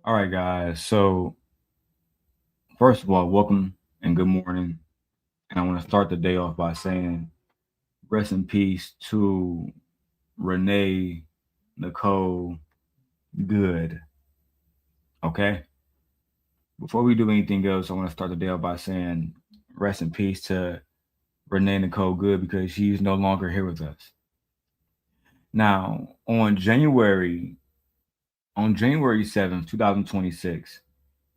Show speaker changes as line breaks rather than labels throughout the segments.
All right, guys. So, first of all, welcome and good morning. And I want to start the day off by saying rest in peace to Renee Nicole Good. Okay. Before we do anything else, I want to start the day off by saying rest in peace to Renee Nicole Good because she's no longer here with us. Now, on January 7th, 2026,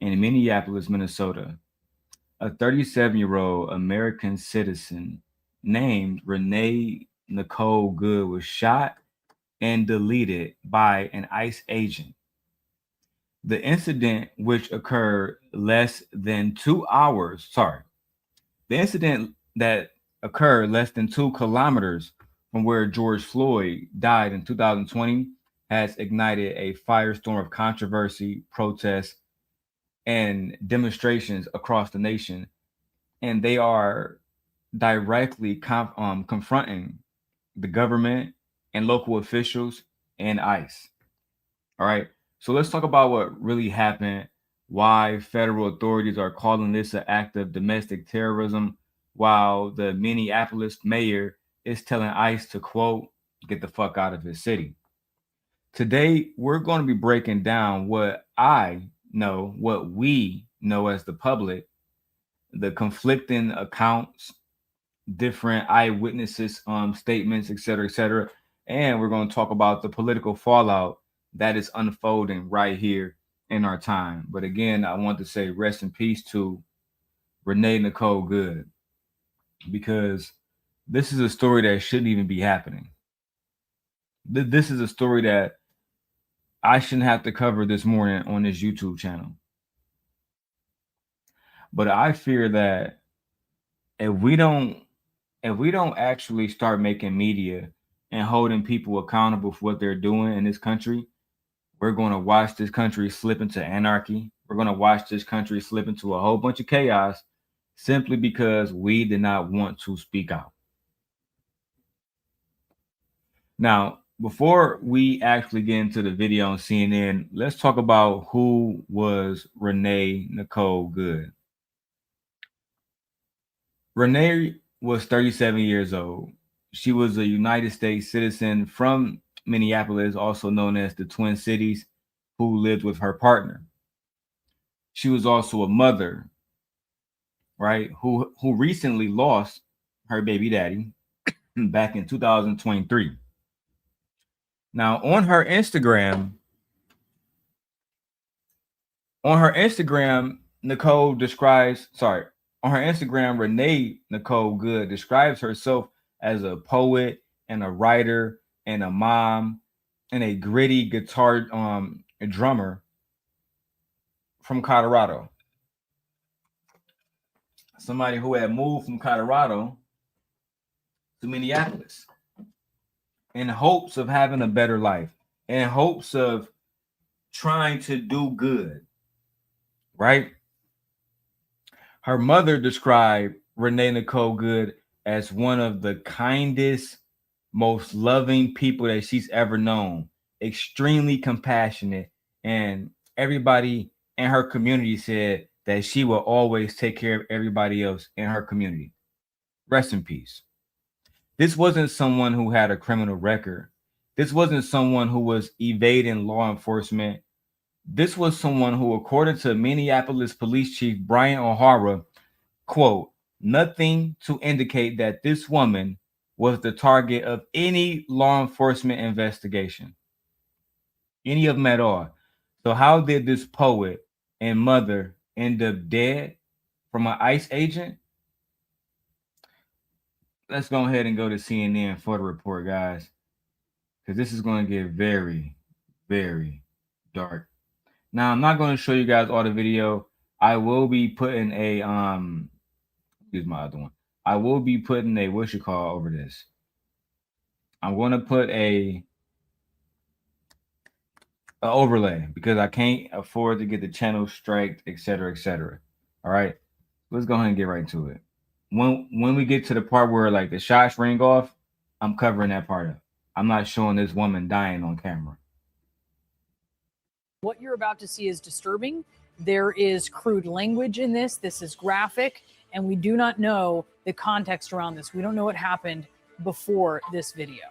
in Minneapolis, Minnesota, a 37-year-old American citizen named Renee Nicole Good was shot and deleted by an ICE agent. The incident, which occurred less than 2 hours, sorry, the incident that occurred less than 2 kilometers from where George Floyd died in 2020, has ignited a firestorm of controversy, protests, and demonstrations across the nation, and they are directly confronting the government and local officials and ICE. All right. So let's talk about what really happened, why federal authorities are calling this an act of domestic terrorism, while the Minneapolis mayor is telling ICE to, quote, get the fuck out of his city. Today, we're going to be breaking down what we know as the public, the conflicting accounts, different eyewitnesses statements, et cetera, and we're going to talk about the political fallout that is unfolding right here in our time. But again, I want to say rest in peace to Renee Nicole Good, because this is a story that shouldn't even be happening. This is a story that I shouldn't have to cover this morning on this YouTube channel. But I fear that if we don't actually start making media and holding people accountable for what they're doing in this country, we're going to watch this country slip into anarchy. We're going to watch this country slip into a whole bunch of chaos simply because we did not want to speak out. Now, before we actually get into the video on CNN, let's talk about who was Renee Nicole Good. Renee was 37 years old. She was a United States citizen from Minneapolis, also known as the Twin Cities, who lived with her partner. She was also a mother, right, who recently lost her baby daddy back in 2023. Now, on her Instagram, Nicole describes, sorry, on her Instagram, Renee Nicole Good describes herself as a poet and a writer and a mom and a gritty guitar drummer from Colorado. Somebody who had moved from Colorado to Minneapolis in hopes of having a better life, in hopes of trying to do good, right? Her mother described Renee Nicole Good as one of the kindest, most loving people that she's ever known, extremely compassionate, and everybody in her community said that she will always take care of everybody else in her community. Rest in peace. This wasn't someone who had a criminal record. This wasn't someone who was evading law enforcement. This was someone who, according to Minneapolis Police Chief Brian O'Hara, quote, nothing to indicate that this woman was the target of any law enforcement investigation, any of them at all. So how did this poet and mother end up dead from an ICE agent? Let's go ahead and go to CNN for the report, guys, because this is going to get very, very dark. Now, I'm not going to show you guys all the video. I will be putting a use my other one. I will be putting a over this. I'm going to put a overlay because I can't afford to get the channel striked, etc., etc. All right, let's go ahead and get right to it. When we get to the part where like the shots ring off, I'm covering that part up. I'm not showing this woman dying on camera.
What you're about to see is disturbing. There is crude language in this. This is graphic, and we do not know the context around this. We don't know what happened before this video.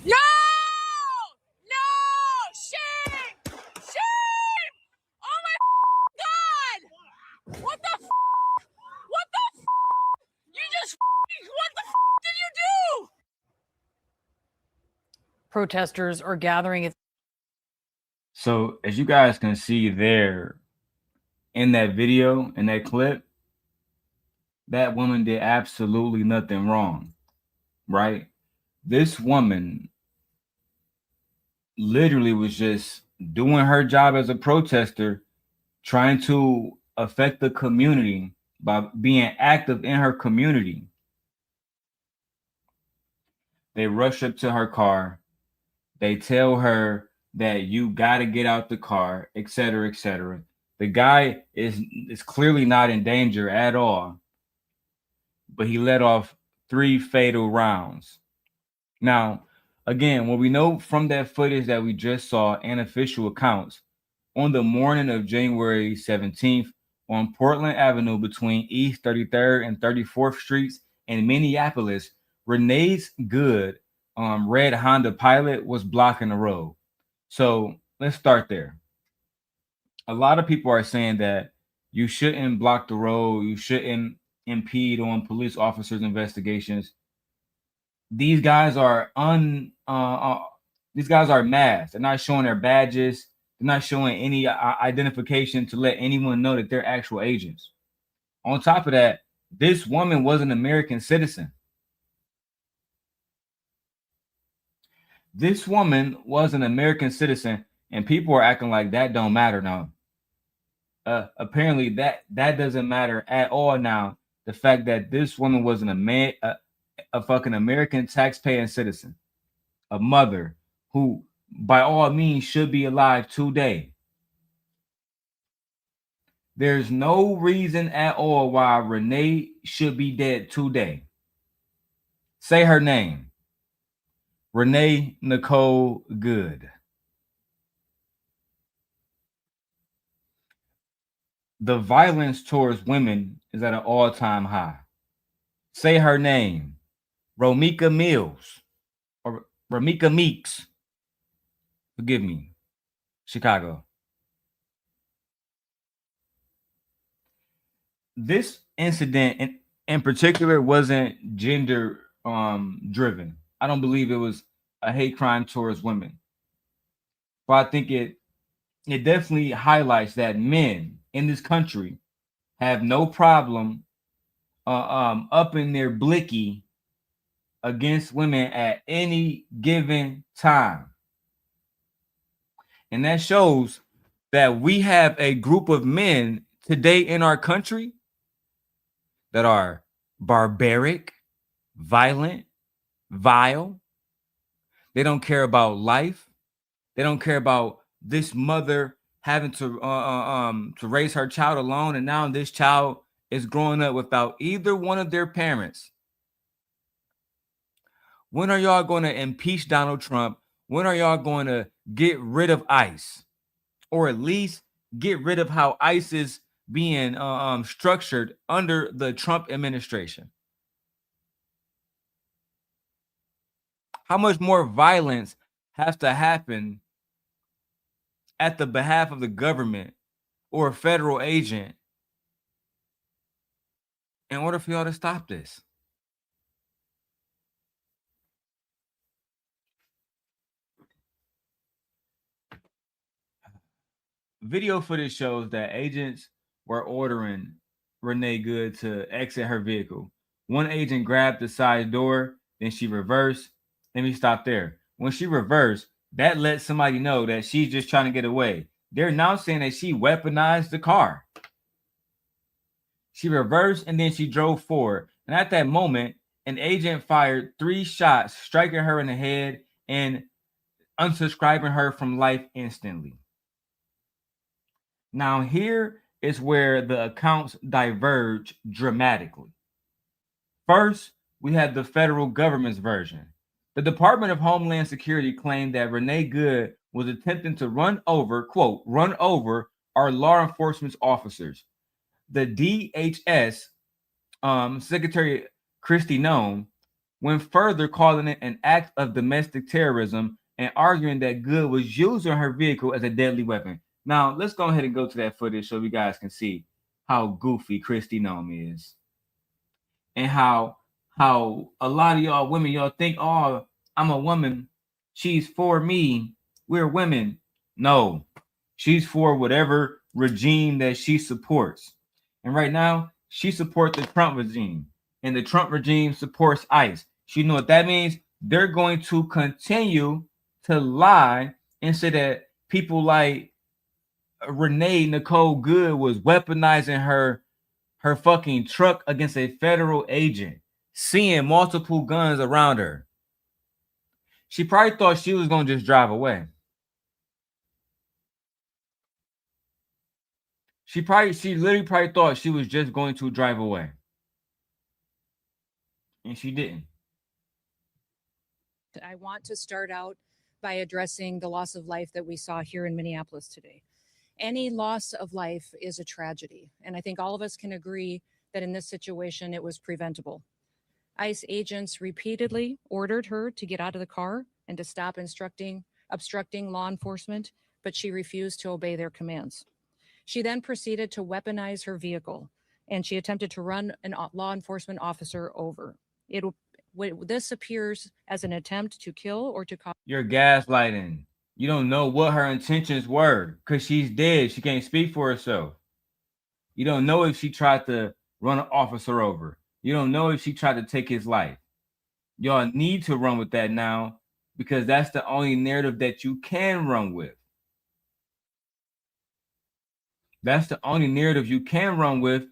No! No! Shame! Shame! Oh my God! What the What the You just what the did you do? Protesters are gathering at.
So as you guys can see there in that video, in that clip, that woman did absolutely nothing wrong, right? This woman literally was just doing her job as a protester, trying to affect the community by being active in her community. They rush up to her car. They tell her that you got to get out the car, etc., etc. The guy is clearly not in danger at all, but he let off 3 fatal rounds. Now, again, what we know from that footage that we just saw and official accounts, on the morning of January 17th on Portland Avenue between East 33rd and 34th Streets in Minneapolis, Renee's Good red Honda Pilot was blocking the road. So let's start there. A lot of people are saying that you shouldn't block the road, you shouldn't impede on police officers' investigations. These guys are these guys are masked. They're not showing their badges. They're not showing any identification to let anyone know that they're actual agents. On top of that, this woman was an American citizen. This woman was an American citizen, and people are acting like that don't matter now. Apparently, that doesn't matter at all now. The fact that this woman was a fucking American taxpaying citizen, a mother who, by all means, should be alive today. There's no reason at all why Renee should be dead today. Say her name. Renee Nicole Good. The violence towards women is at an all-time high. Say her name. Romika Mills. Or Ramika Meeks. Forgive me. Chicago. This incident in particular wasn't gender driven. I don't believe it was a hate crime towards women. But I think it definitely highlights that men in this country have no problem upping their blicky against women at any given time. And that shows that we have a group of men today in our country that are barbaric, violent, vile. They don't care about life. They don't care about this mother having to raise her child alone, and now this child is growing up without either one of their parents. When are y'all going to impeach Donald Trump? When are y'all going to get rid of ICE, or at least get rid of how ICE is being structured under the Trump administration? How much more violence has to happen at the behalf of the government or a federal agent in order for y'all to stop this? Video footage shows that agents were ordering Renee Good to exit her vehicle. One agent grabbed the side door, then she reversed. Let me stop there. When she reversed, that lets somebody know that she's just trying to get away. They're now saying that she weaponized the car. She reversed and then she drove forward. And at that moment, an agent fired 3 shots, striking her in the head and unsubscribing her from life instantly. Now, here is where the accounts diverge dramatically. First, we have the federal government's version. The Department of Homeland Security claimed that Renee Good was attempting to run over, quote, run over our law enforcement officers. The DHS Secretary Kristi Noem went further, calling it an act of domestic terrorism and arguing that Good was using her vehicle as a deadly weapon. Now, let's go ahead and go to that footage so you guys can see how goofy Kristi Noem is and how a lot of y'all women, y'all think, oh, I'm a woman, she's for me, we're women. No, she's for whatever regime that she supports. And right now, she supports the Trump regime, and the Trump regime supports ICE. You know what that means? They're going to continue to lie and say that people like Renee Nicole Good was weaponizing her fucking truck against a federal agent, seeing multiple guns around her. She probably thought she was going to just drive away. She literally probably thought she was just going to drive away. And she didn't.
I want to start out by addressing the loss of life that we saw here in Minneapolis today. Any loss of life is a tragedy, and I think all of us can agree that in this situation it was preventable. ICE agents repeatedly ordered her to get out of the car and to stop obstructing law enforcement, but she refused to obey their commands. She then proceeded to weaponize her vehicle, and she attempted to run a law enforcement officer over. This appears as an attempt to kill or to cause.
You're gaslighting. You don't know what her intentions were because she's dead. She can't speak for herself. You don't know if she tried to run an officer over. You don't know if she tried to take his life. Y'all need to run with that now because that's the only narrative that you can run with. That's the only narrative you can run with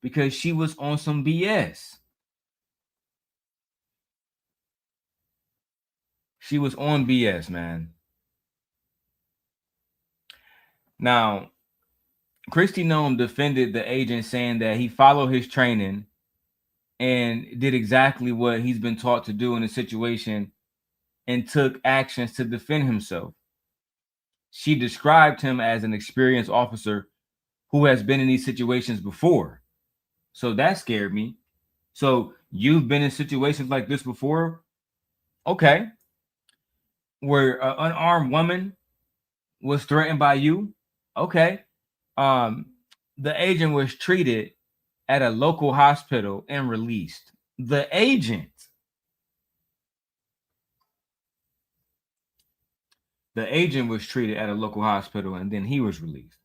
because she was on some BS. She was on BS, man. Now, Kristi Noem defended the agent, saying that he followed his training and did exactly what he's been taught to do in a situation and took actions to defend himself. She described him as an experienced officer who has been in these situations before. So that scared me. So you've been in situations like this before? Okay. Where an unarmed woman was threatened by you? Okay. The agent was treated at a local hospital and released. The agent was treated at a local hospital and then he was released.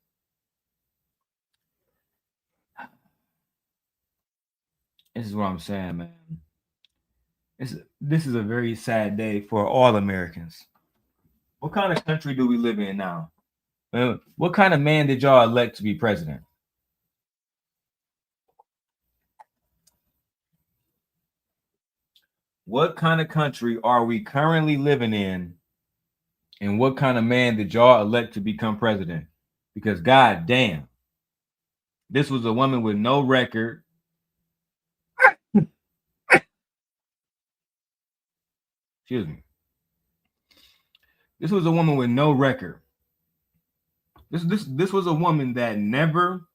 This is what I'm saying, man. This is a very sad day for all Americans. What kind of country do we live in now? What kind of man did y'all elect to be president? What kind of country are we currently living in? And what kind of man did y'all elect to become president? Because god damn, this was a woman with no record. Excuse me. This was a woman with no record. This was a woman that never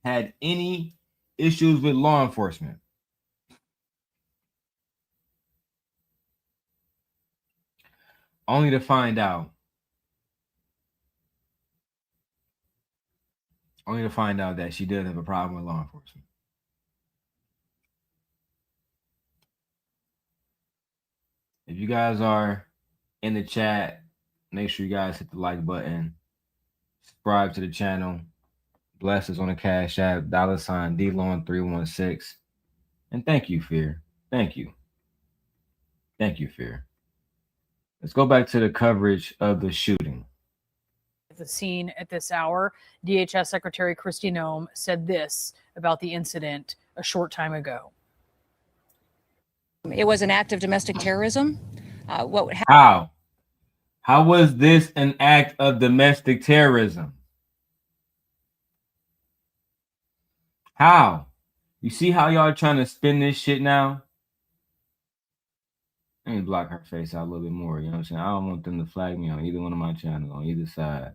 had any issues with law enforcement. Only to find out that she did have a problem with law enforcement. If you guys are in the chat, make sure you guys hit the like button, subscribe to the channel, bless us on the Cash App, $DLon316. And thank you, Fear. Thank you. Thank you, Fear. Let's go back to the coverage of the shooting.
At the scene at this hour, DHS Secretary Kristi Noem said this about the incident a short time ago.
It was an act of domestic terrorism.
How was this an act of domestic terrorism? How? You see how y'all trying to spin this shit now? Let me block her face out a little bit more. You know what I'm saying? I don't want them to flag me on either one of my channels, on either side.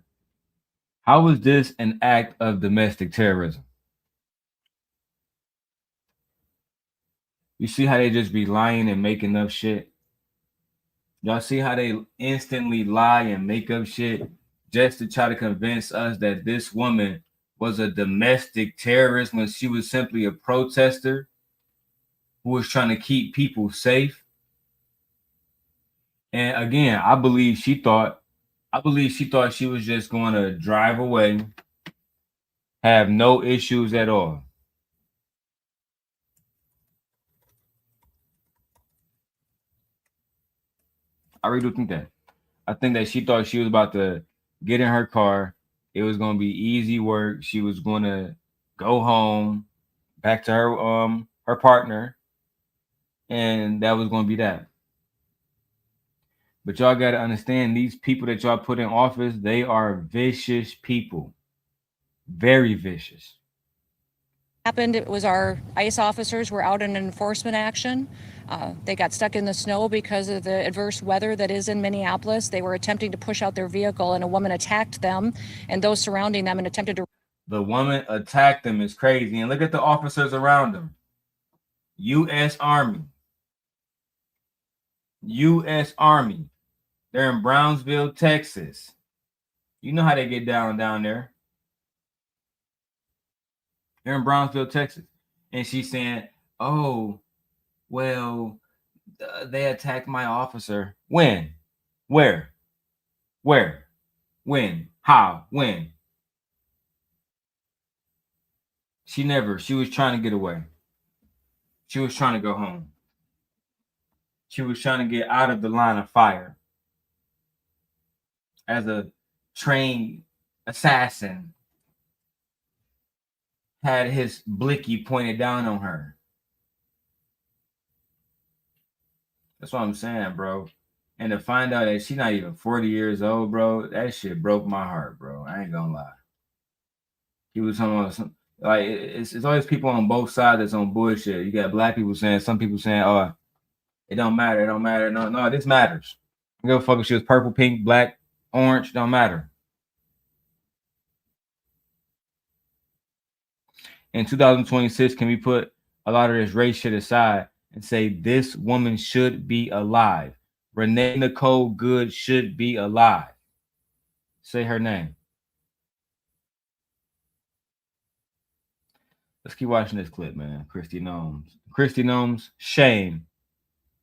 How is this an act of domestic terrorism? You see how they just be lying and making up shit? Y'all see how they instantly lie and make up shit just to try to convince us that this woman was a domestic terrorist when she was simply a protester who was trying to keep people safe? And again, I believe she thought she was just going to drive away, have no issues at all. I really do think that. I think that she thought she was about to get in her car. It was going to be easy work. She was going to go home, back to her partner, and that was going to be that. But y'all got to understand, these people that y'all put in office, they are vicious people. Very vicious.
Happened, it was our ICE officers were out in an enforcement action. They got stuck in the snow because of the adverse weather that is in Minneapolis. They were attempting to push out their vehicle and a woman attacked them and those surrounding them and attempted to.
The woman attacked them is crazy. And look at the officers around them. U.S. Army. U.S. Army. They're in Brownsville, Texas. You know how they get down there. They're in Brownsville, Texas. And she's saying, oh, well, they attacked my officer. When? Where? When? How? When? She was trying to get away. She was trying to go home. She was trying to get out of the line of fire. As a trained assassin, had his blicky pointed down on her. That's what I'm saying, bro. And to find out that she's not even 40 years old, bro, that shit broke my heart, bro. I ain't gonna lie. He was talking about some, like, it's always people on both sides that's on bullshit. You got black people saying, some people saying, oh, it don't matter, it don't matter. No, this matters. I don't give a fuck if she was purple, pink, black, orange, don't matter. In 2026, can we put a lot of this race shit aside and say this woman should be alive? Renee Nicole Good should be alive. Say her name. Let's keep watching this clip, man. Christy Gnomes, shame.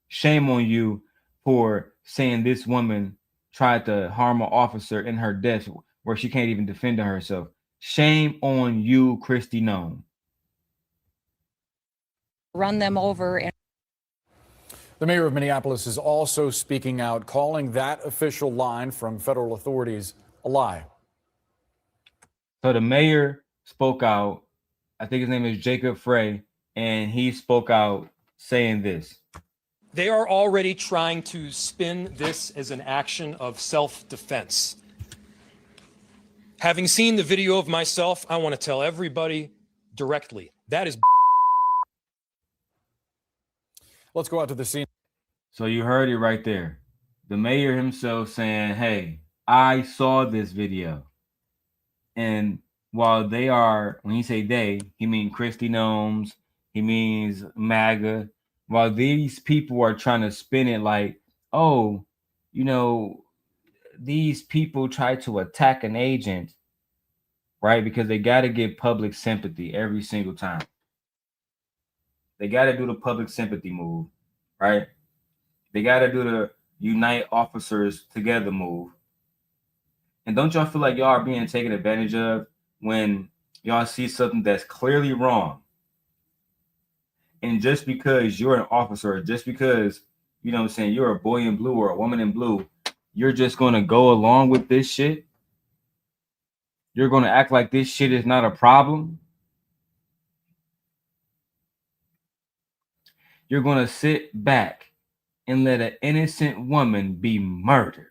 Shame on you for saying this woman tried to harm an officer in her death where she can't even defend herself. Shame on you, Christy Gnome.
Run them over. And
the mayor of Minneapolis is also speaking out, calling that official line from federal authorities a lie.
So the mayor spoke out. I think his name is Jacob Frey, and he spoke out saying this.
They are already trying to spin this as an action of self-defense. Having seen the video of myself, I want to tell everybody directly, that is.
Let's go out to the scene.
So you heard it right there. The mayor himself saying, hey, I saw this video. And while they are, when he say they, he means Christy Gnomes, he means MAGA. While these people are trying to spin it like, oh, you know, these people try to attack an agent, right? Because they got to get public sympathy every single time. They got to do the public sympathy move, right? They got to do the unite officers together move. And don't y'all feel like y'all are being taken advantage of when y'all see something that's clearly wrong? And just because you're an officer, just because, you know what I'm saying, you're a boy in blue or a woman in blue, you're just going to go along with this shit? You're going to act like this shit is not a problem? You're going to sit back and let an innocent woman be murdered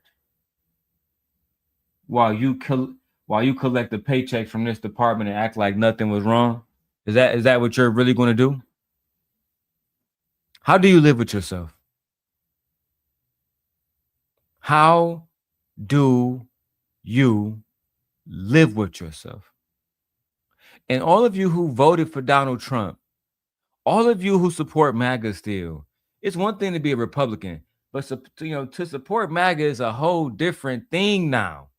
while you collect a paycheck from this department and act like nothing was wrong? Is that what you're really going to do? How do you live with yourself? How do you live with yourself? And all of you who voted for Donald Trump, all of you who support MAGA still, it's one thing to be a Republican, but to support MAGA is a whole different thing now.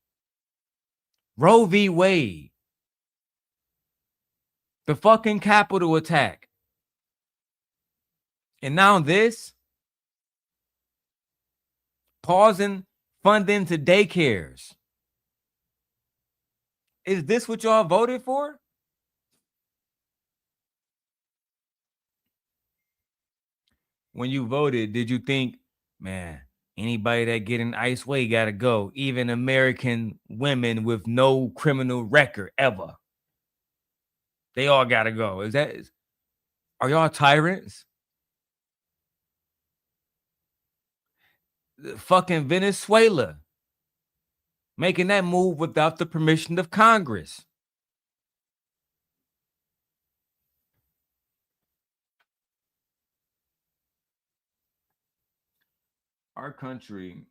Roe v. Wade, the fucking Capitol attack, and now this, pausing funding to daycares. Is this what y'all voted for? When you voted, did you think, man, anybody that get an ICE way gotta go, even American women with no criminal record ever? They all gotta go. Are y'all tyrants? Fucking Venezuela making that move without the permission of Congress. Our country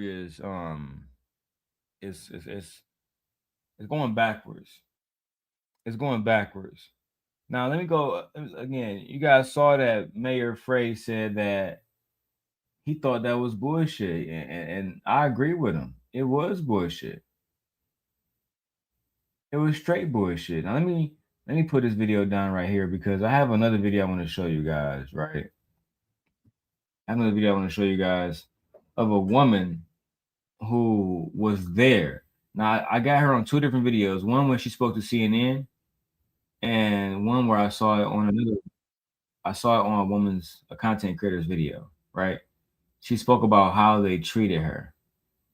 is it's going backwards. It's going backwards. Now let me go again. You guys saw that Mayor Frey said that he thought that was bullshit, and I agree with him. It was bullshit. It was straight bullshit. Now let me put this video down right here because I have another video I want to show you guys, right? I have another video I want to show you guys of a woman who was there. Now I got her on two different videos. One when she spoke to CNN, and one where I saw it on a content creator's video, right? She spoke about how they treated her.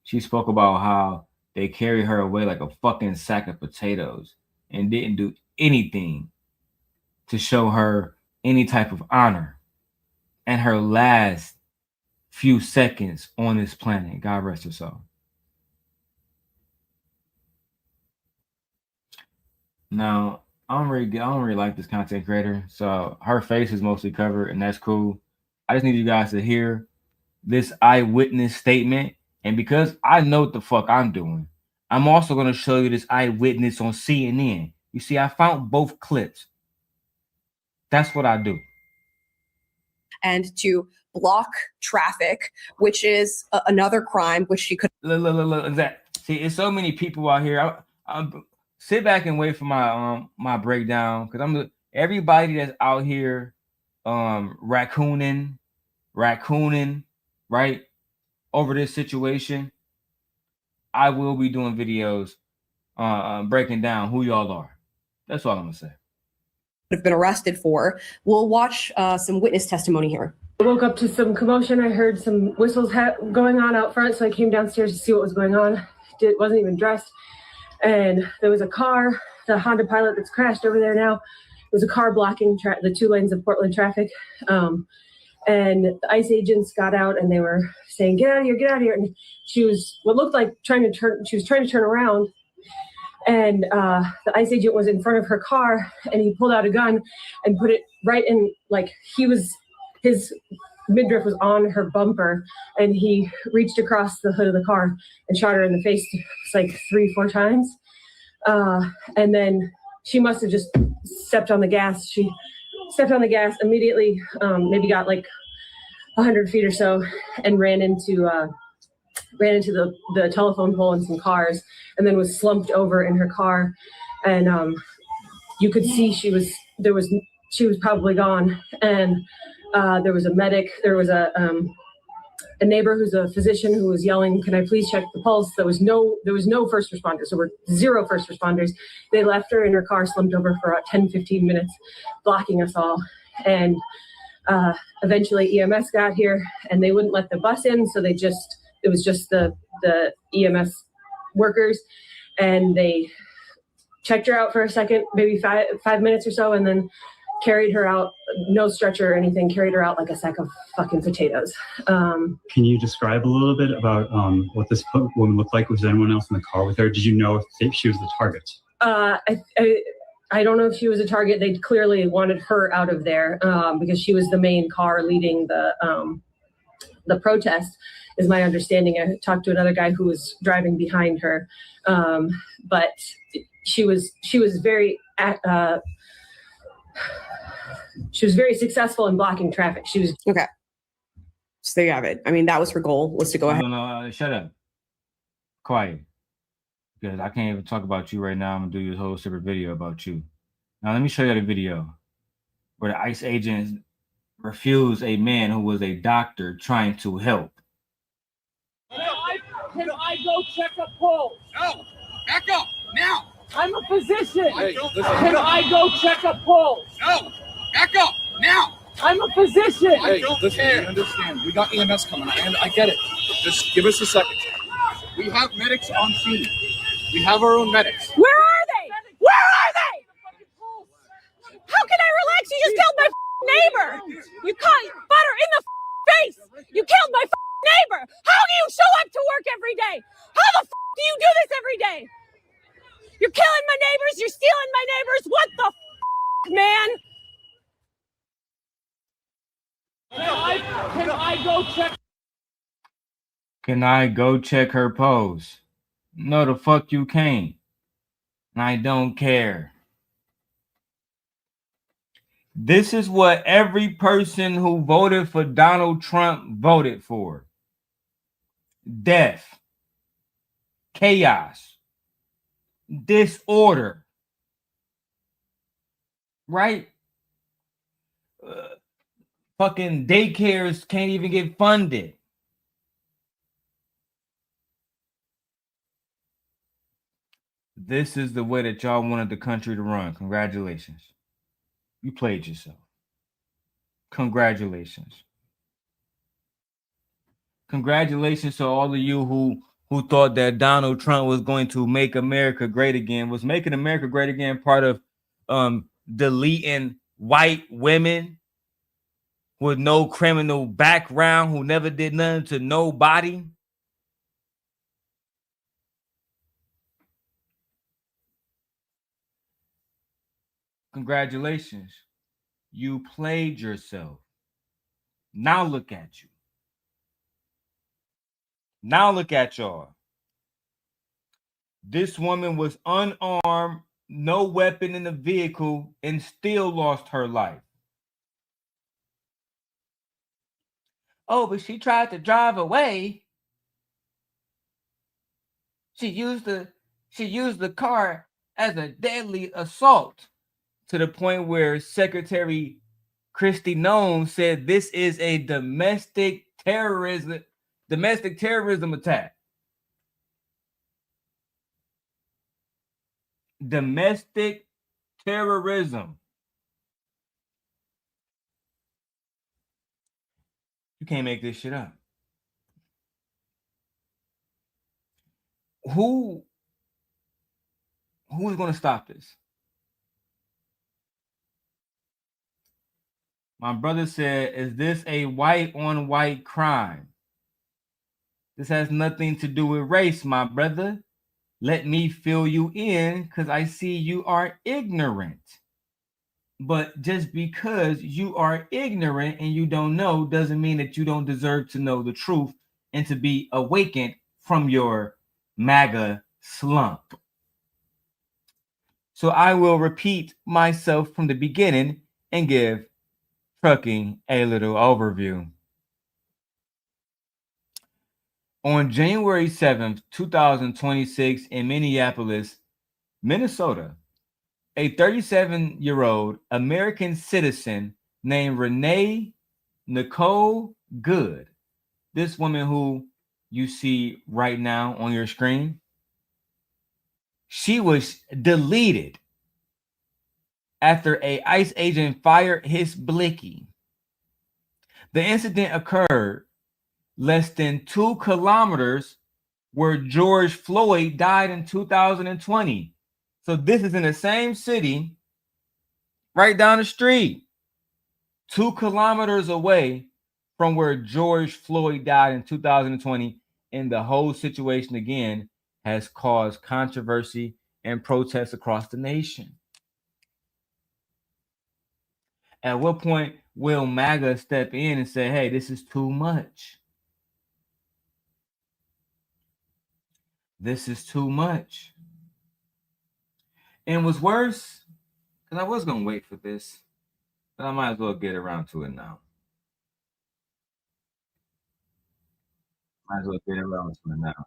She spoke about how they carried her away like a fucking sack of potatoes and didn't do anything to show her any type of honor. And her last few seconds on this planet, God rest her soul. Now, I don't really like this content creator, so her face is mostly covered, and that's cool. I just need you guys to hear this eyewitness statement, and because I know what the fuck I'm doing, I'm also going to show you this eyewitness on CNN. You see, I found both clips. That's what I do.
And to block traffic, which is another crime, which she could.
Look, see, it's so many people out here. I sit back and wait for my my breakdown, because everybody that's out here raccooning, right, over this situation. I will be doing videos breaking down who y'all are. That's all I'm gonna say.
Have been arrested for. We'll watch some witness testimony here.
I woke up to some commotion. I heard some whistles going on out front, so I came downstairs to see what was going on. Wasn't even dressed, and there was a car, the Honda Pilot that's crashed over there now. There was a car blocking the 2 lanes of Portland traffic, and the ICE agents got out and they were saying, "Get out of here, get out of here!" And she was what looked like trying to turn around. And the ICE agent was in front of her car, and he pulled out a gun and put it right in, like, his midriff was on her bumper, and he reached across the hood of the car and shot her in the face like 3-4 times. And then she must have just stepped on the gas. She stepped on the gas immediately, maybe got like 100 feet or so, and ran into the telephone pole and some cars, and then was slumped over in her car. And you could see she was probably gone. And there was a medic, there was a neighbor who's a physician who was yelling, "Can I please check the pulse?" There was no first responders. There were 0 first responders. They left her in her car, slumped over for about 10-15 minutes, blocking us all. And eventually EMS got here, and they wouldn't let the bus in, so it was just the EMS workers, and they checked her out for a second, maybe five minutes or so, and then carried her out, no stretcher or anything, carried her out like a sack of fucking potatoes.
Can you describe a little bit about what this woman looked like? Was there anyone else in the car with her? Did you know if she was the target?
I don't know if she was a target. They clearly wanted her out of there because she was the main car leading the protest, is my understanding. I talked to another guy who was driving behind her, but she was very successful in blocking traffic. She was
Okay. So there you have it. I mean, that was her goal, was to go ahead.
No, shut up. Quiet. Because I can't even talk about you right now. I'm gonna do a whole separate video about you. Now let me show you the video where the ICE agents refused a man who was a doctor trying to help.
Can I go check a pulse?
No, back up now.
I'm a physician.
Hey,
Can I go check a pulse?
No, back up now.
I'm a physician.
I don't care.
We understand. We got EMS coming. I get it. Just give us a second. We have medics on scene. We have our own medics.
Where are they? Where are they? How can I relax? You just killed my neighbor. You caught butter in the face. You killed my neighbor. How do you show up to work every day? How the do you do this every day? You're killing my neighbors. You're stealing my neighbors. What the man?
Can I go check?
Can I go check her pose? No, the fuck you can't. And I don't care. This is what every person who voted for Donald Trump voted for. Death, chaos, disorder, right? Fucking daycares can't even get funded. This is the way that y'all wanted the country to run. Congratulations. You played yourself. Congratulations. Congratulations to all of you who thought that Donald Trump was going to make America great again. Was making America great again part of deleting white women with no criminal background who never did nothing to nobody? Congratulations. You played yourself. Now look at you. Now look at y'all. This woman was unarmed, no weapon in the vehicle, and still lost her life. Oh, but she tried to drive away. She used the car as a deadly assault, to the point where Secretary Kristi Noem said this is a domestic terrorism attack. Domestic terrorism. You can't make this shit up. Who is going to stop this? My brother said, is this a white on white crime? This has nothing to do with race, my brother. Let me fill you in, because I see you are ignorant. But just because you are ignorant and you don't know doesn't mean that you don't deserve to know the truth and to be awakened from your MAGA slump. So I will repeat myself from the beginning and give trucking a little overview. On January 7th, 2026, in Minneapolis, Minnesota, a 37-year-old American citizen named Renee Nicole Good, this woman who you see right now on your screen, she was deleted after a ICE agent fired his blicky. The incident occurred less than 2 kilometers where George Floyd died in 2020. So this is in the same city, right down the street, 2 kilometers away from where George Floyd died in 2020. And the whole situation, again, has caused controversy and protests across the nation. At what point will MAGA step in and say, hey, this is too much? This is too much. And what's worse, because I was going to wait for this, but I might as well get around to it now. Might as well get around to it now.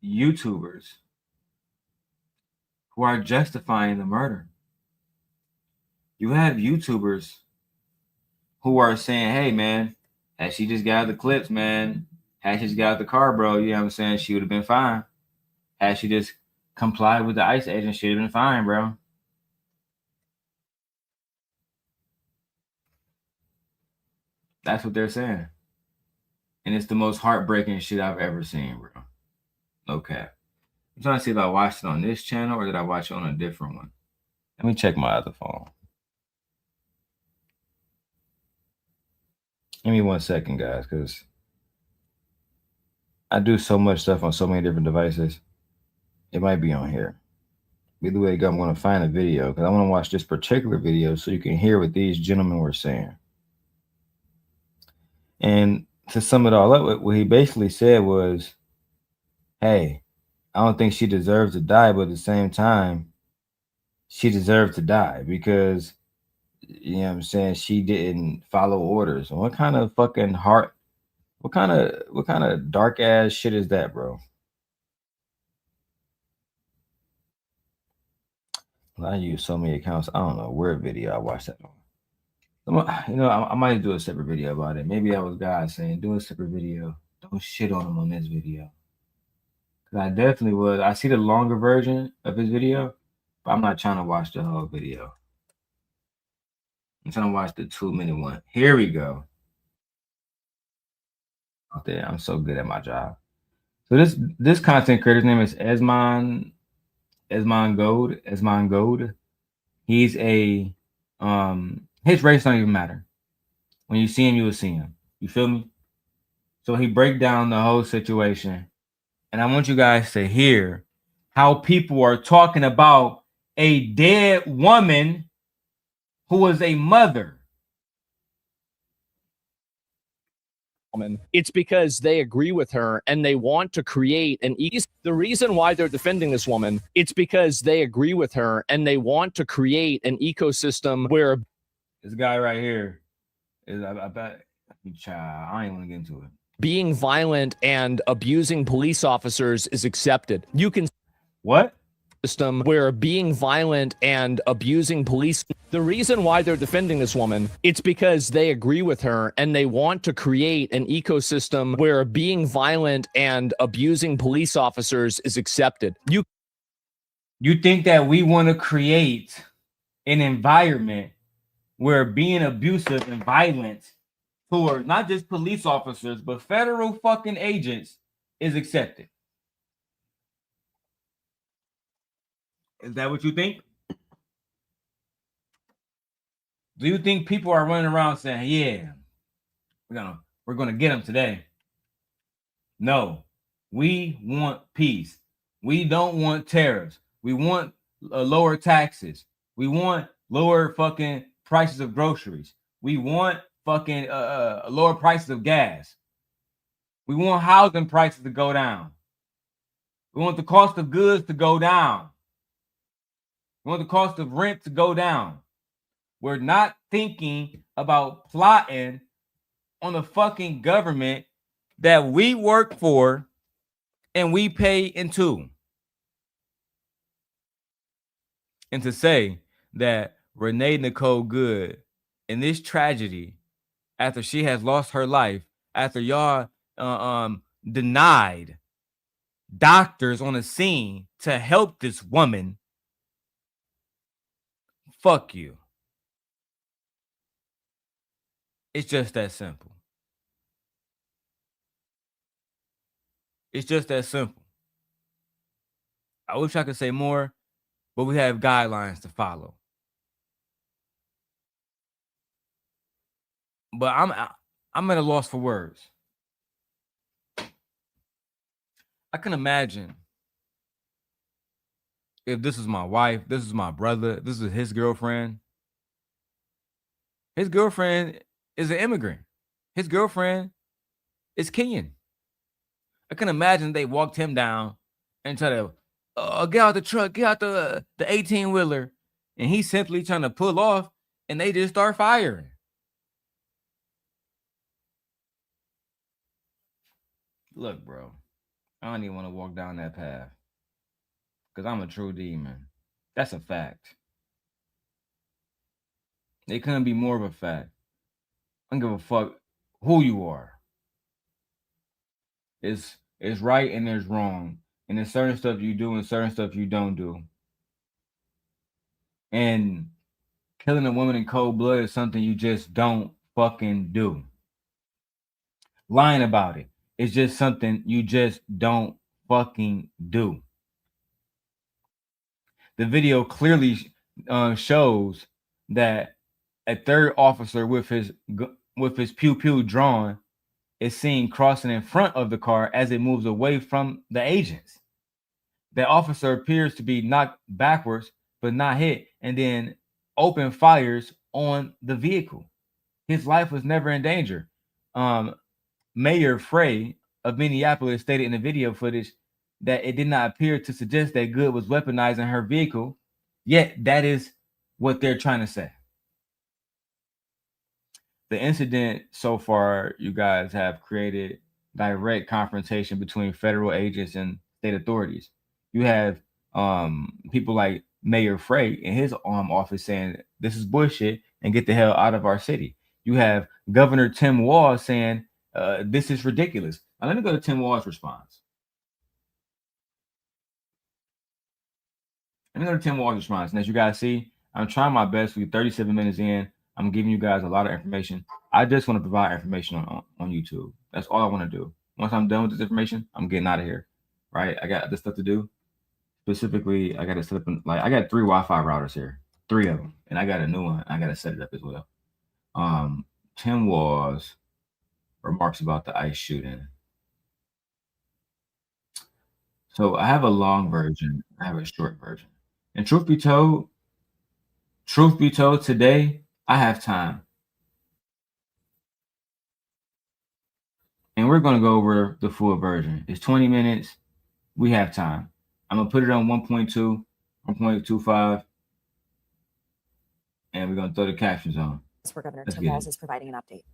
YouTubers who are justifying the murder. You have YouTubers who are saying, hey, man, had she just got out the clips, man, had she just got out the car, bro, you know what I'm saying, she would have been fine. Had she just complied with the ICE agent, she would have been fine, bro. That's what they're saying. And it's the most heartbreaking shit I've ever seen, bro. Okay. I'm trying to see if I watched it on this channel or did I watch it on a different one. Let me check my other phone. Give me 1 second, guys, because I do so much stuff on so many different devices. It might be on here. Either way, I'm going to find a video because I want to watch this particular video so you can hear what these gentlemen were saying. And to sum it all up, what he basically said was, hey, I don't think she deserves to die, but at the same time, she deserved to die because, you know what I'm saying, she didn't follow orders. What kind of fucking what kind of dark ass shit is that, bro? I use so many accounts. I don't know where video I watched that on. You know, I might do a separate video about it. Maybe that was God saying, do a separate video. Don't shit on him on this video. Because I definitely would. I see the longer version of his video, but I'm not trying to watch the whole video. I'm trying to watch the 2-minute one. Here we go. Out there, I'm so good at my job. So this content creator's name is Esmond Gold. He's a his race don't even matter. When you see him, you will see him. You feel me? So he break down the whole situation. And I want you guys to hear how people are talking about a dead woman who was a mother.
It's because they agree with her and they want to create an the reason why they're defending this woman, it's because they agree with her and they want to create an ecosystem where
this guy right here is I bet I ain't want to get into it.
Being violent and abusing police officers is accepted. You can
what?
System where being violent and abusing police, the reason why they're defending this woman, it's because they agree with her and they want to create an ecosystem where being violent and abusing police officers is accepted. You
think that we want to create an environment where being abusive and violent towards not just police officers but federal fucking agents is accepted? Is that what you think? Do you think people are running around saying, yeah, we're gonna get them today? No, we want peace. We don't want tariffs. We want lower taxes. We want lower fucking prices of groceries. We want fucking lower prices of gas. We want housing prices to go down. We want the cost of goods to go down. We want the cost of rent to go down. We're not thinking about plotting on the fucking government that we work for and we pay into. And to say that Renee Nicole Good in this tragedy, after she has lost her life, after y'all denied doctors on the scene to help this woman, fuck you. It's just that simple. It's just that simple. I wish I could say more, but we have guidelines to follow. But I'm at a loss for words. I can imagine if this is my wife, this is my brother, this is his girlfriend, His girlfriend is an immigrant. His girlfriend is Kenyan. I can imagine they walked him down and try to get out the truck, get out the 18-wheeler, and he's simply trying to pull off, and they just start firing. Look, bro, I don't even want to walk down that path because I'm a true demon. That's a fact. It couldn't be more of a fact. I don't give a fuck who you are. It's right and there's wrong. And there's certain stuff you do and certain stuff you don't do. And killing a woman in cold blood is something you just don't fucking do. Lying about it is just something you just don't fucking do. The video clearly shows that a third officer with his pew pew drawn is seen crossing in front of the car as it moves away from the agents. The officer appears to be knocked backwards but not hit, and then open fires on the vehicle. His life was never in danger. Mayor Frey of Minneapolis stated in the video footage that it did not appear to suggest that Good was weaponizing her vehicle, yet that is what they're trying to say. The incident so far, you guys, have created direct confrontation between federal agents and state authorities. You have people like Mayor Frey in his office saying this is bullshit and get the hell out of our city. You have Governor Tim Walz saying this is ridiculous. Now let me go to Tim Walz's response. And as you guys see, I'm trying my best. We're 37 minutes in. I'm giving you guys a lot of information. I just want to provide information on YouTube. That's all I want to do. Once I'm done with this information, I'm getting out of here. Right? I got this stuff to do. Specifically, I got to set up I got 3 Wi-Fi routers here, 3 of them, and I got a new one. I got to set it up as well. Tim Walz remarks about the ICE shooting. So I have a long version. I have a short version. And truth be told, today I have time. And we're going to go over the full version. It's 20 minutes. We have time. I'm going to put it on 1.2, 1.25, and we're going to throw the captions on.
Where Governor Tim Walz is providing an update.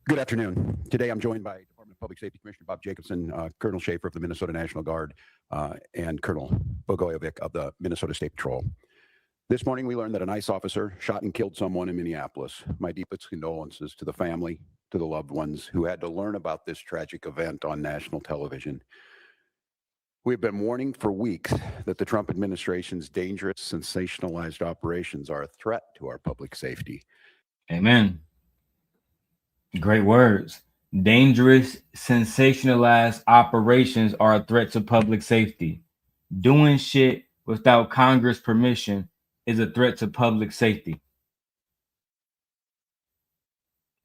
Good afternoon. Today I'm joined by Department of Public Safety Commissioner Bob Jacobson, Colonel Schaefer of the Minnesota National Guard, and Colonel Bogojevic of the Minnesota State Patrol. This morning we learned that an ICE officer shot and killed someone in Minneapolis. My deepest condolences to the family, to the loved ones who had to learn about this tragic event on national television. We've been warning for weeks that the Trump administration's dangerous, sensationalized operations are a threat to our public safety.
Amen. Great words. Dangerous, sensationalized operations are a threat to public safety. Doing shit without Congress permission is a threat to public safety.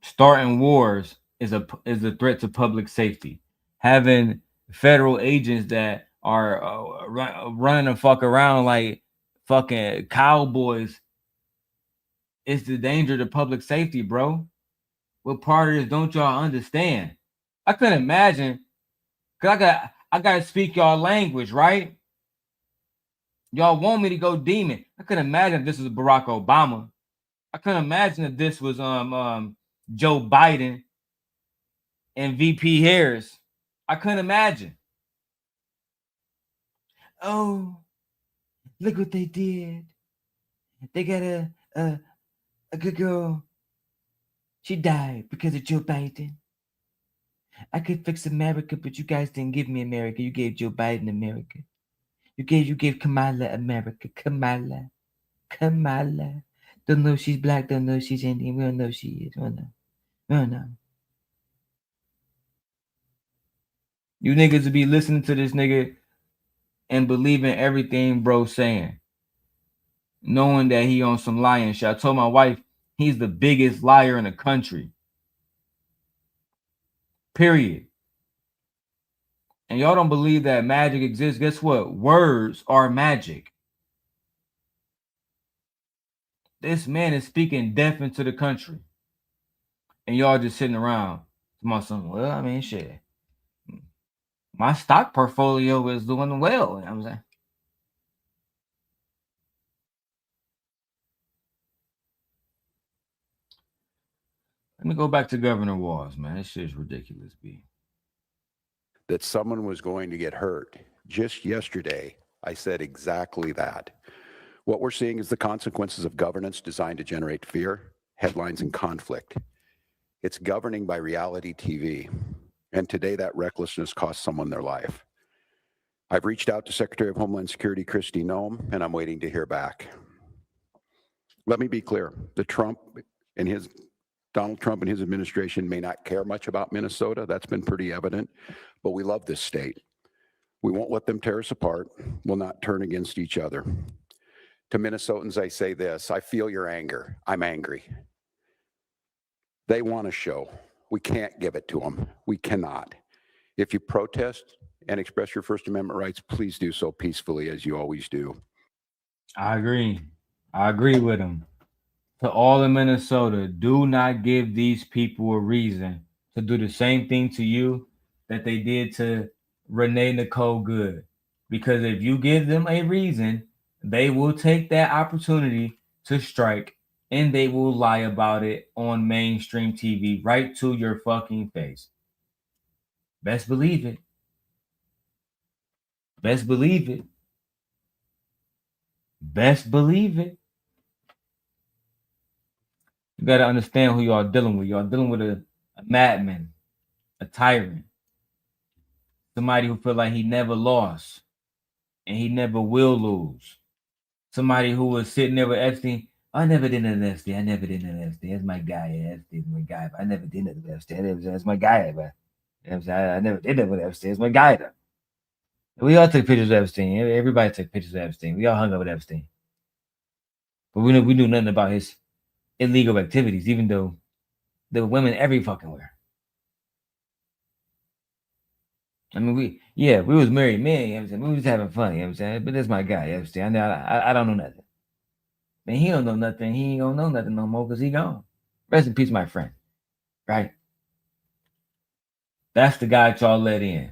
Starting wars is a threat to public safety. Having federal agents that are running the fuck around like fucking cowboys is the danger to public safety, bro. What part of this don't y'all understand? I couldn't imagine, cause I gotta speak y'all language, right? Y'all want me to go demon. I couldn't imagine if this was Barack Obama. I couldn't imagine if this was Joe Biden and VP Harris. I couldn't imagine. Oh, look what they did. They got a good girl. She died because of Joe Biden. I could fix America, but you guys didn't give me America. You gave Joe Biden America. You gave Kamala America. Kamala. Don't know if she's black. Don't know if she's Indian. We don't know if she is. We don't know. You niggas would be listening to this nigga and believing everything bro's saying, knowing that he on some lying shit. I told my wife he's the biggest liar in the country. Period. And y'all don't believe that magic exists. Guess what? Words are magic. This man is speaking death into the country. And y'all just sitting around. Well, I mean, shit. My stock portfolio is doing well. You know what I'm saying? Let me go back to Governor Walz, man. This shit is ridiculous, B.
That someone was going to get hurt. Just yesterday, I said exactly that. What we're seeing is the consequences of governance designed to generate fear, headlines, and conflict. It's governing by reality TV. And today that recklessness cost someone their life. I've reached out to Secretary of Homeland Security Kristi Noem, and I'm waiting to hear back. Let me be clear. Donald Trump and his administration may not care much about Minnesota. That's been pretty evident. But we love this state. We won't let them tear us apart. We'll not turn against each other. To Minnesotans, I say this: I feel your anger. I'm angry. They want a show. We can't give it to them. We cannot. If you protest and express your First Amendment rights, please do so peacefully, as you always do.
I agree. I agree with him. To all in Minnesota, do not give these people a reason to do the same thing to you that they did to Renee Nicole Good. Because if you give them a reason, they will take that opportunity to strike, and they will lie about it on mainstream TV right to your fucking face. Best believe it. Best believe it. Best believe it. You got to understand who you are dealing with. You are dealing with a madman, a tyrant, somebody who feel like he never lost and he never will lose. Somebody who was sitting there with Epstein. I never did nothing with Epstein. I never did nothing with Epstein. That's my guy. Epstein's my guy. But I never did nothing with Epstein. That's my guy. But I never did nothing with Epstein. It's my guy, though. We all took pictures of Epstein. Everybody took pictures of Epstein. We all hung up with Epstein. But we knew nothing about his illegal activities, even though there were women every fucking where. I mean, we was married men, you know what I'm saying? We was having fun, you know what I'm saying? But that's my guy, you know what I'm saying? I don't know nothing. Man, he don't know nothing. He ain't gonna know nothing no more because he gone. Rest in peace, my friend. Right? That's the guy y'all let in.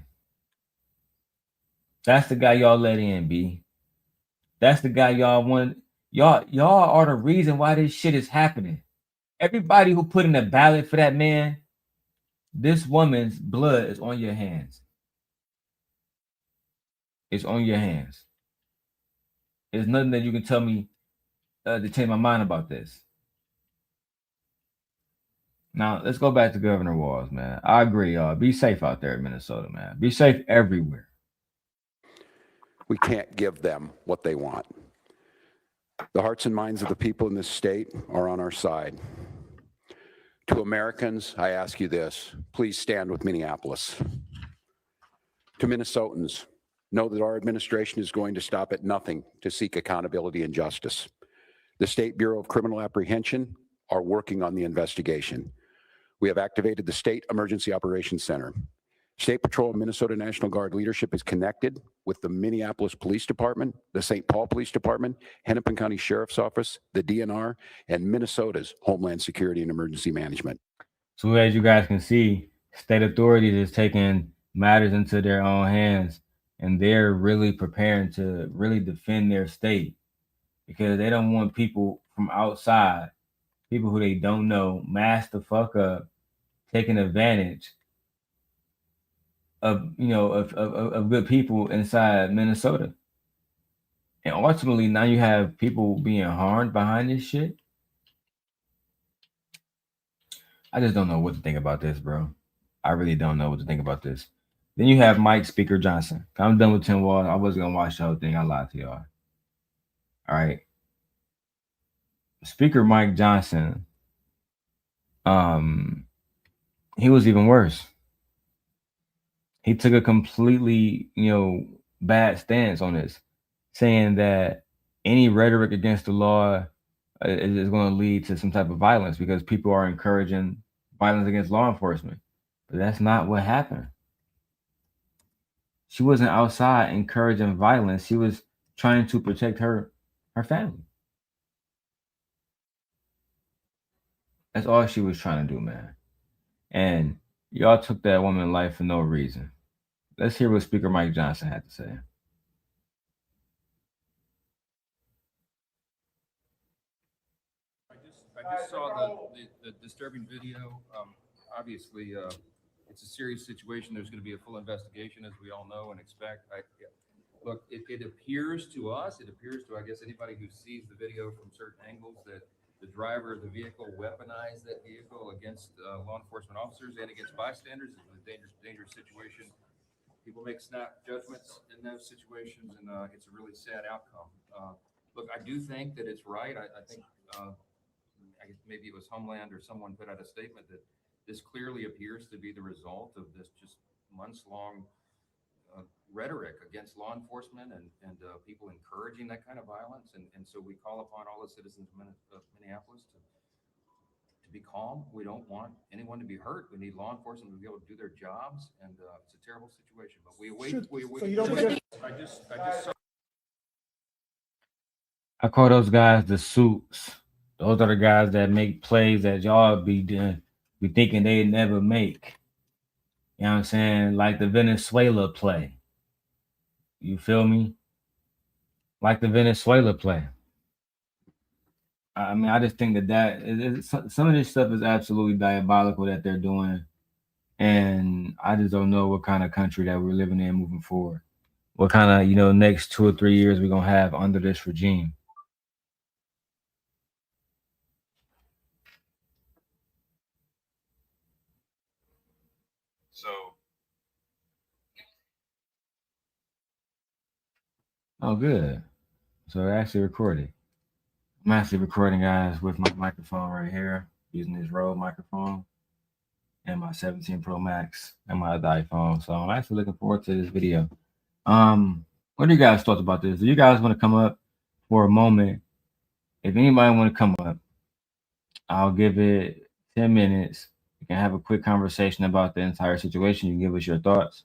That's the guy y'all let in, B. That's the guy y'all want. Y'all are the reason why this shit is happening. Everybody who put in a ballot for that man, this woman's blood is on your hands. It's on your hands. There's nothing that you can tell me to change my mind about this. Now, let's go back to Governor Walz, man. I agree, y'all. Be safe out there in Minnesota, man. Be safe everywhere.
We can't give them what they want. The hearts and minds of the people in this state are on our side. To Americans, I ask you this: please stand with Minneapolis. To Minnesotans, know that our administration is going to stop at nothing to seek accountability and justice. The State Bureau of Criminal Apprehension are working on the investigation. We have activated the State Emergency Operations Center. State Patrol and Minnesota National Guard leadership is connected with the Minneapolis Police Department, the St. Paul Police Department, Hennepin County Sheriff's Office, the DNR, and Minnesota's Homeland Security and Emergency Management.
So as you guys can see, state authorities is taking matters into their own hands, and they're really preparing to really defend their state because they don't want people from outside, people who they don't know, mask the fuck up, taking advantage of good people inside Minnesota. And ultimately now you have people being harmed behind this shit. I just don't know what to think about this, bro. I really don't know what to think about this. Then you have Mike Speaker Johnson. I'm done with Tim Walz. I wasn't gonna watch the whole thing. I lied to y'all. All right. Speaker Mike Johnson, he was even worse. He took a completely, bad stance on this, saying that any rhetoric against the law is going to lead to some type of violence because people are encouraging violence against law enforcement. But that's not what happened. She wasn't outside encouraging violence. She was trying to protect her family. That's all she was trying to do, man. And y'all took that woman's life for no reason. Let's hear what Speaker Mike Johnson had to say.
I just saw the disturbing video. Obviously, it's a serious situation. There's going to be a full investigation, as we all know and expect. Look, it appears to us, it appears to, I guess, anybody who sees the video from certain angles that the driver of the vehicle weaponized that vehicle against law enforcement officers and against bystanders. It was a dangerous situation. People make snap judgments in those situations, and it's a really sad outcome. Look, I do think that it's right. I think I guess maybe it was Homeland or someone put out a statement that this clearly appears to be the result of this just months-long rhetoric against law enforcement and people encouraging that kind of violence. And so we call upon all the citizens of Minneapolis to be calm. We don't want anyone to be hurt. We need law enforcement to be able to do their jobs, and it's a terrible situation. But we await.
So you don't
I just saw.
I call those guys the suits. Those are the guys that make plays that y'all be thinking they never make. You know what I'm saying? Like the Venezuela play. You feel me? Like the Venezuela play. I mean, I just think that some of this stuff is absolutely diabolical that they're doing. And I just don't know what kind of country that we're living in moving forward. What kind of, next 2 or 3 years we're going to have under this regime.
So.
Oh, good. So I actually recorded. I'm actually recording, guys, with my microphone right here, using this Rode microphone and my 17 Pro Max and my other iPhone. So I'm actually looking forward to this video. What do you guys thought about this? Do you guys want to come up for a moment? If anybody want to come up, I'll give it 10 minutes. We can have a quick conversation about the entire situation. You can give us your thoughts,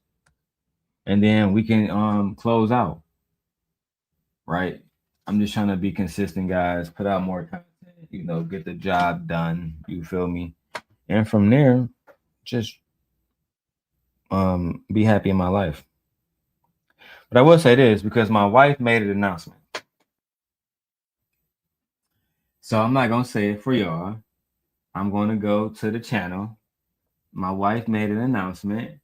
and then we can close out. Right? I'm just trying to be consistent, guys. Put out more content, get the job done. You feel me? And from there, just be happy in my life. But I will say this, because my wife made an announcement. So I'm not going to say it for y'all. I'm going to go to the channel. My wife made an announcement.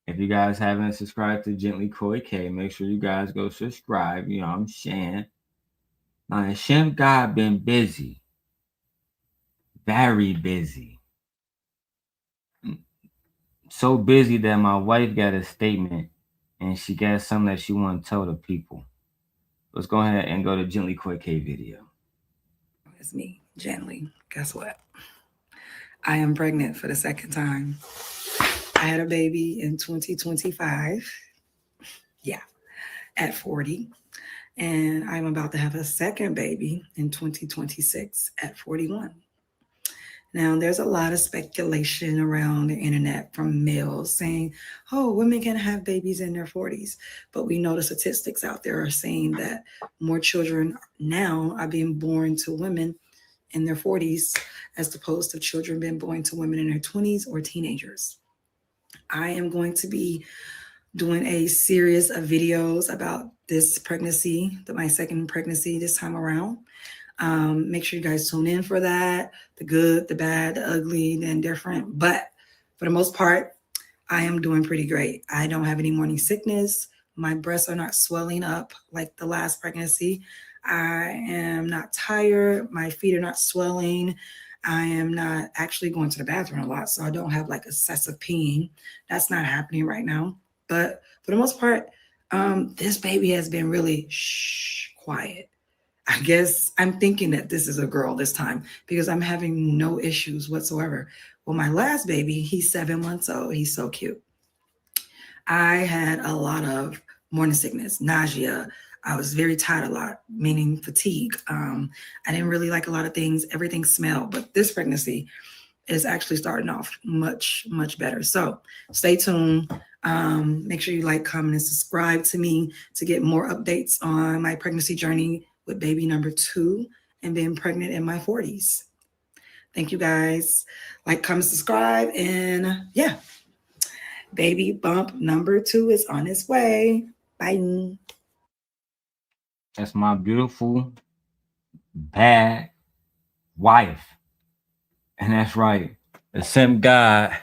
If you guys haven't subscribed to Gently Koi K, make sure you guys go subscribe. You know what I'm saying? Now, Shem God been busy. Very busy. So busy that my wife got a statement and she got something that she want to tell the people. Let's go ahead and go to Gently Koi K video.
It's me, Gently. Guess what? I am pregnant for the second time. I had a baby in 2025. Yeah, at 40. And I'm about to have a second baby in 2026 at 41. Now, there's a lot of speculation around the internet from males saying, oh, women can have babies in their 40s. But we know the statistics out there are saying that more children now are being born to women in their 40s as opposed to children being born to women in their 20s or teenagers. I am going to be doing a series of videos about this pregnancy, my second pregnancy this time around. Make sure you guys tune in for that. The good, the bad, the ugly, the indifferent. But for the most part, I am doing pretty great. I don't have any morning sickness. My breasts are not swelling up like the last pregnancy. I am not tired. My feet are not swelling. I am not actually going to the bathroom a lot, so I don't have like excessive peeing. That's not happening right now. But for the most part, this baby has been really quiet. I guess I'm thinking that this is a girl this time because I'm having no issues whatsoever. Well, my last baby, he's 7 months old. He's so cute. I had a lot of morning sickness, nausea. I was very tired a lot, meaning fatigue. I didn't really like a lot of things. Everything smelled. But this pregnancy is actually starting off much, much better. So stay tuned. Make sure you like, comment, and subscribe to me to get more updates on my pregnancy journey with baby number 2 and being pregnant in my 40s. Thank you guys. Like, comment, subscribe, and yeah, baby bump number 2 is on its way. Bye.
That's my beautiful, bad wife. And that's right. The simp God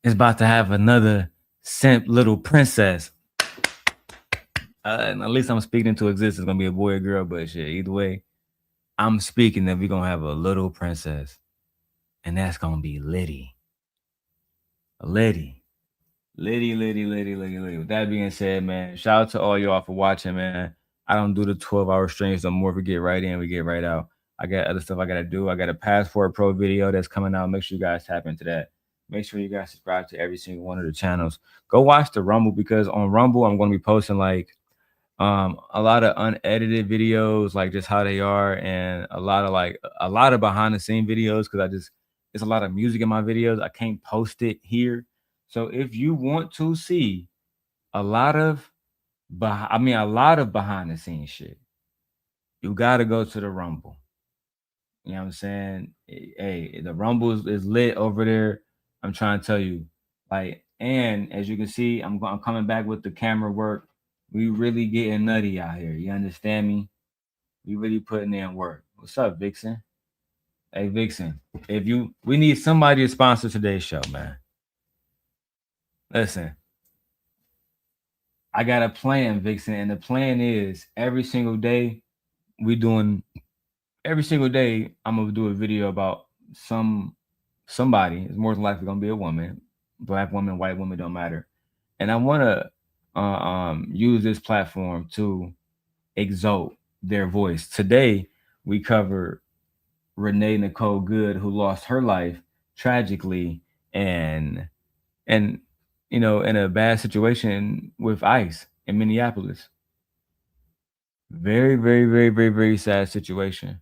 is about to have another simp little princess. And at least I'm speaking into existence. It's going to be a boy or girl, but shit, either way, I'm speaking that we're going to have a little princess. And that's going to be Liddy. Liddy. With that being said, man, shout out to all y'all for watching, man. I don't do the 12-hour streams no more. We get right in, we get right out. I got other stuff I got to do. I got a Passport Pro video that's coming out. Make sure you guys tap into that. Make sure you guys subscribe to every single one of the channels. Go watch the Rumble, because on Rumble, I'm going to be posting like a lot of unedited videos, like just how they are, and a lot of behind the scene videos, because it's a lot of music in my videos. I can't post it here. So if you want to see a lot of behind the scenes shit, you got to go to the Rumble. You know what I'm saying? Hey, the Rumble is lit over there. I'm trying to tell you, like, and as you can see, I'm coming back with the camera work. We really getting nutty out here. You understand me? We really putting in work. What's up, Vixen? Hey, Vixen, we need somebody to sponsor today's show, man. Listen, I got a plan, Vixen, and the plan is every single day I'm gonna do a video about somebody. It's more than likely gonna be a woman, black woman, white woman, don't matter. And I want to use this platform to exalt their voice. Today we cover Renee Nicole Good, who lost her life tragically and in a bad situation with ICE in Minneapolis. Very, very, very, very, very sad situation,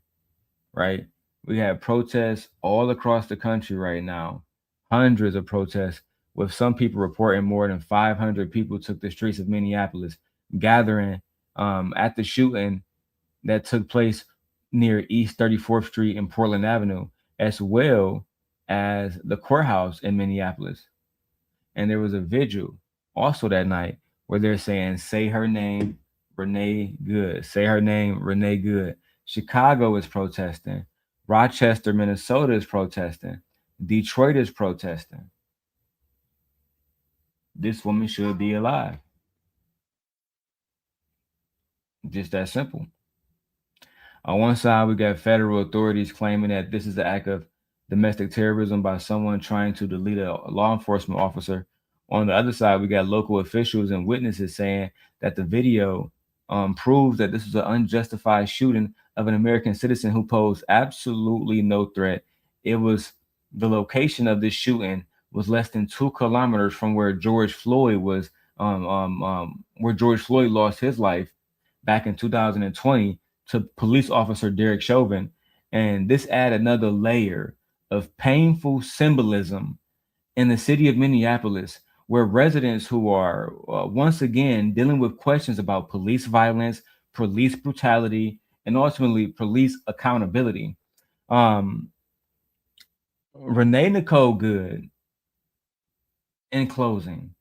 right? We have protests all across the country right now, hundreds of protests, with some people reporting more than 500 people took the streets of Minneapolis, gathering at the shooting that took place near East 34th Street and Portland Avenue, as well as the courthouse in Minneapolis. And there was a vigil also that night where they're saying, say her name, Renee Good. Say her name, Renee Good. Chicago is protesting. Rochester, Minnesota is protesting. Detroit is protesting. This woman should be alive. Just that simple. On one side, we got federal authorities claiming that this is the act of domestic terrorism by someone trying to delete a law enforcement officer. On the other side, we got local officials and witnesses saying that the video proves that this was an unjustified shooting of an American citizen who posed absolutely no threat. It was the location of this shooting was less than 2 kilometers from where George Floyd was, where George Floyd lost his life back in 2020 to police officer Derek Chauvin. And this added another layer of painful symbolism in the city of Minneapolis, where residents who are once again dealing with questions about police violence, police brutality, and ultimately police accountability. Renee Nicole Good, in closing,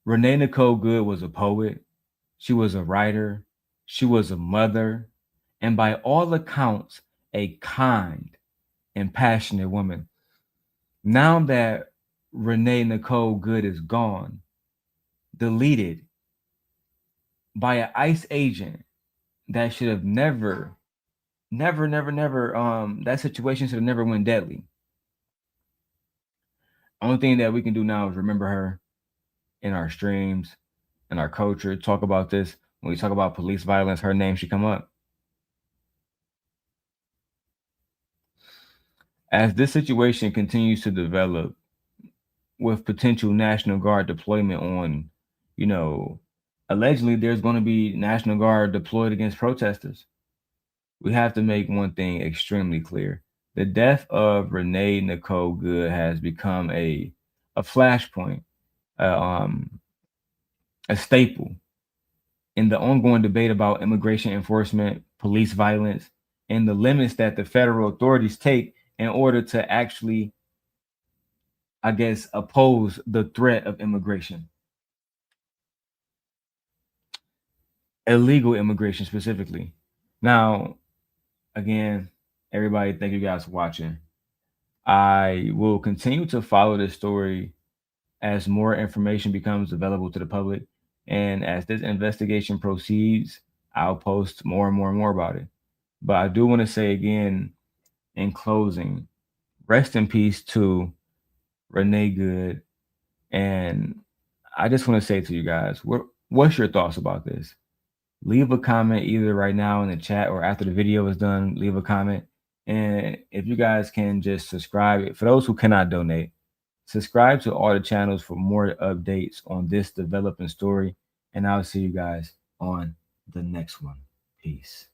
Renee Nicole Good was a poet. She was a writer. She was a mother. And by all accounts, a kind and passionate woman. Now that Renee Nicole Good is gone, deleted by an ICE agent that should have never, that situation should have never went deadly. Only thing that we can do now is remember her in our streams, in our culture, talk about this. When we talk about police violence, her name should come up. As this situation continues to develop with potential National Guard deployment on, allegedly there's going to be National Guard deployed against protesters. We have to make one thing extremely clear. The death of Renee Nicole Good has become a flashpoint, a staple in the ongoing debate about immigration enforcement, police violence, and the limits that the federal authorities take in order to actually, I guess, oppose the threat of immigration. Illegal immigration specifically. Now, again, everybody, thank you guys for watching. I will continue to follow this story as more information becomes available to the public. And as this investigation proceeds, I'll post more and more about it. But I do want to say again, in closing, rest in peace to Renee Good. And I just want to say to you guys, what's your thoughts about this? Leave a comment either right now in the chat or after the video is done, leave a comment. And if you guys can just subscribe, for those who cannot donate, subscribe to all the channels for more updates on this developing story. And I'll see you guys on the next one. Peace.